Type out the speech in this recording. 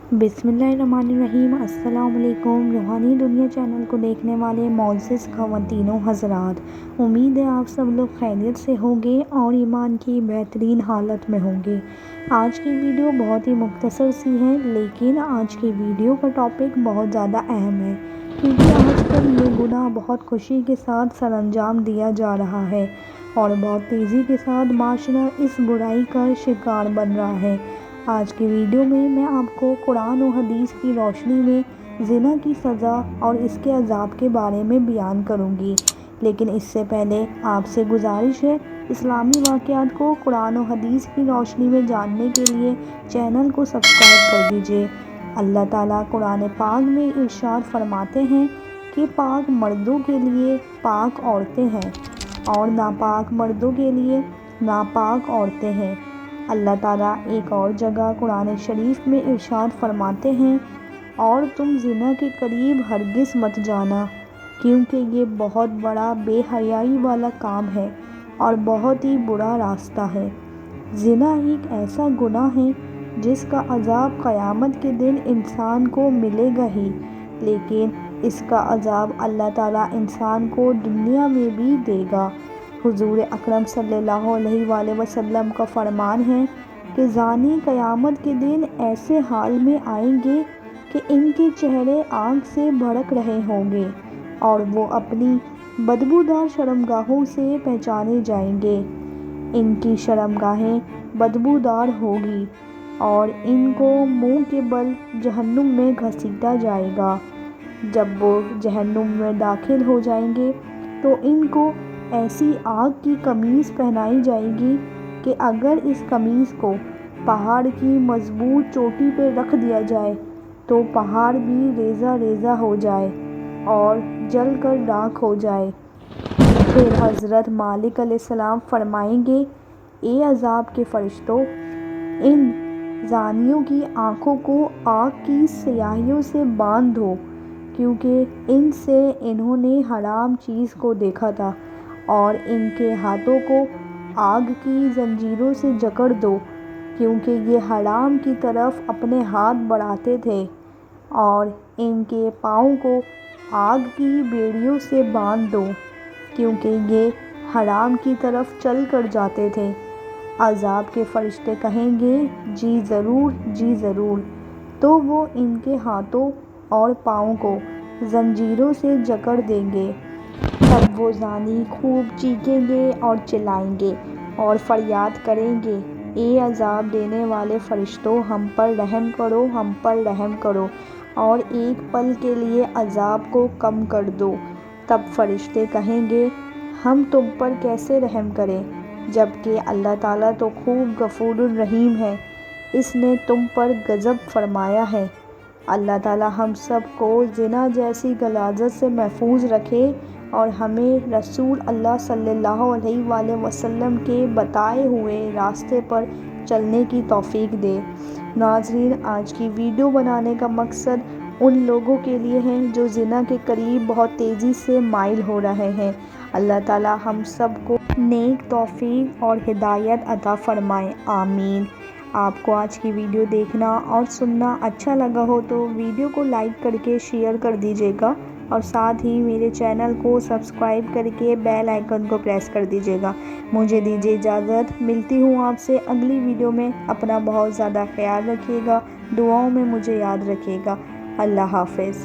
बिस्मिल्लाहिर्रहमानिर्रहीम। अस्सलाम वालेकुम। रूहानी दुनिया चैनल को देखने वाले मोअज़्ज़िज़ ख़वातीनो हज़रात, उम्मीद है आप सब लोग खैरियत से होंगे और ईमान की बेहतरीन हालत में होंगे। आज की वीडियो बहुत ही मुख्तसर सी है, लेकिन आज की वीडियो का टॉपिक बहुत ज़्यादा अहम है, क्योंकि आजकल ये गुनाह बहुत खुशी के साथ सरअंजाम दिया जा रहा है और बहुत तेज़ी के साथ माशरा इस बुराई का शिकार बन रहा है। आज की वीडियो में मैं आपको कुरान और हदीस की रोशनी में ज़िना की सज़ा और इसके अज़ाब के बारे में बयान करूंगी। लेकिन इससे पहले आपसे गुजारिश है, इस्लामी वाक़यात को कुरान और हदीस की रोशनी में जानने के लिए चैनल को सब्सक्राइब कर दीजिए। अल्लाह ताला कुरान पाक में इरशाद फरमाते हैं कि पाक मर्दों के लिए पाक औरतें हैं और नापाक मर्दों के लिए नापाक औरतें हैं। अल्लाह ताला एक और जगह कुरान शरीफ में इरशाद फरमाते हैं, और तुम ज़िना के करीब हरगिज़ मत जाना, क्योंकि ये बहुत बड़ा बेहयाई वाला काम है और बहुत ही बुरा रास्ता है। ज़िना एक ऐसा गुनाह है जिसका अज़ाब क़यामत के दिन इंसान को मिलेगा ही, लेकिन इसका अज़ाब अल्लाह ताला इंसान को दुनिया में भी देगा। हुज़ूर अकरम सल्लल्लाहु अलैहि वसल्लम का फरमान है कि ज़ानी क़यामत के दिन ऐसे हाल में आएंगे कि इनके चेहरे आग से भड़क रहे होंगे और वो अपनी बदबूदार शर्मगाहों से पहचाने जाएंगे। इनकी शर्मगाहें बदबूदार होगी और इनको मुंह के बल जहन्नुम में घसीटा जाएगा। जब वो जहन्नुम में दाखिल हो जाएंगे तो इनको ऐसी आग की कमीज़ पहनाई जाएगी कि अगर इस कमीज़ को पहाड़ की मजबूत चोटी पर रख दिया जाए तो पहाड़ भी रेज़ा रेज़ा हो जाए और जल कर राख हो जाए। फिर हज़रत मालिक अलैहिस्सलाम फरमाएंगे, ए अज़ाब के फ़रिश्तों, इन ज़ानियों की आँखों को आग की स्याहियों से बांध दो, क्योंकि इनसे इन्होंने हराम चीज़ को देखा था, और इनके हाथों को आग की जंजीरों से जकड़ दो, क्योंकि ये हराम की तरफ अपने हाथ बढ़ाते थे, और इनके पाँव को आग की बेड़ियों से बांध दो, क्योंकि ये हराम की तरफ चल कर जाते थे। अज़ाब के फरिश्ते कहेंगे, जी ज़रूर, जी ज़रूर। तो वो इनके हाथों और पाँव को जंजीरों से जकड़ देंगे। तब वो ज़ानी खूब चीखेंगे और चिल्लाएंगे और फरियाद करेंगे, ए अज़ाब देने वाले फ़रिश्तों, हम पर रहम करो, हम पर रहम करो और एक पल के लिए अज़ाब को कम कर दो। तब फ़रिश्ते कहेंगे, हम तुम पर कैसे रहम करें, जबकि अल्लाह ताला तो खूब गफूरुर रहीम है, इसने तुम पर गज़ब फरमाया है। अल्लाह ताला हम सब को ज़िना जैसी गलाज़त से महफूज रखे और हमें रसूल अल्लाह सल्लल्लाहु अलैहि वसल्लम के बताए हुए रास्ते पर चलने की तौफीक दे। नाज़रीन, आज की वीडियो बनाने का मकसद उन लोगों के लिए है जो ज़िना के करीब बहुत तेज़ी से माइल हो रहे हैं। अल्लाह ताला हम सब को नेक तौफीक और हिदायत अता फ़रमाए, आमीन। आपको आज की वीडियो देखना और सुनना अच्छा लगा हो तो वीडियो को लाइक करके शेयर कर दीजिएगा और साथ ही मेरे चैनल को सब्सक्राइब करके बेल आइकन को प्रेस कर दीजिएगा। मुझे दीजिए इजाज़त, मिलती हूँ आपसे अगली वीडियो में। अपना बहुत ज़्यादा ख्याल रखिएगा, दुआओं में मुझे याद रखिएगा। अल्लाह हाफ़िज़।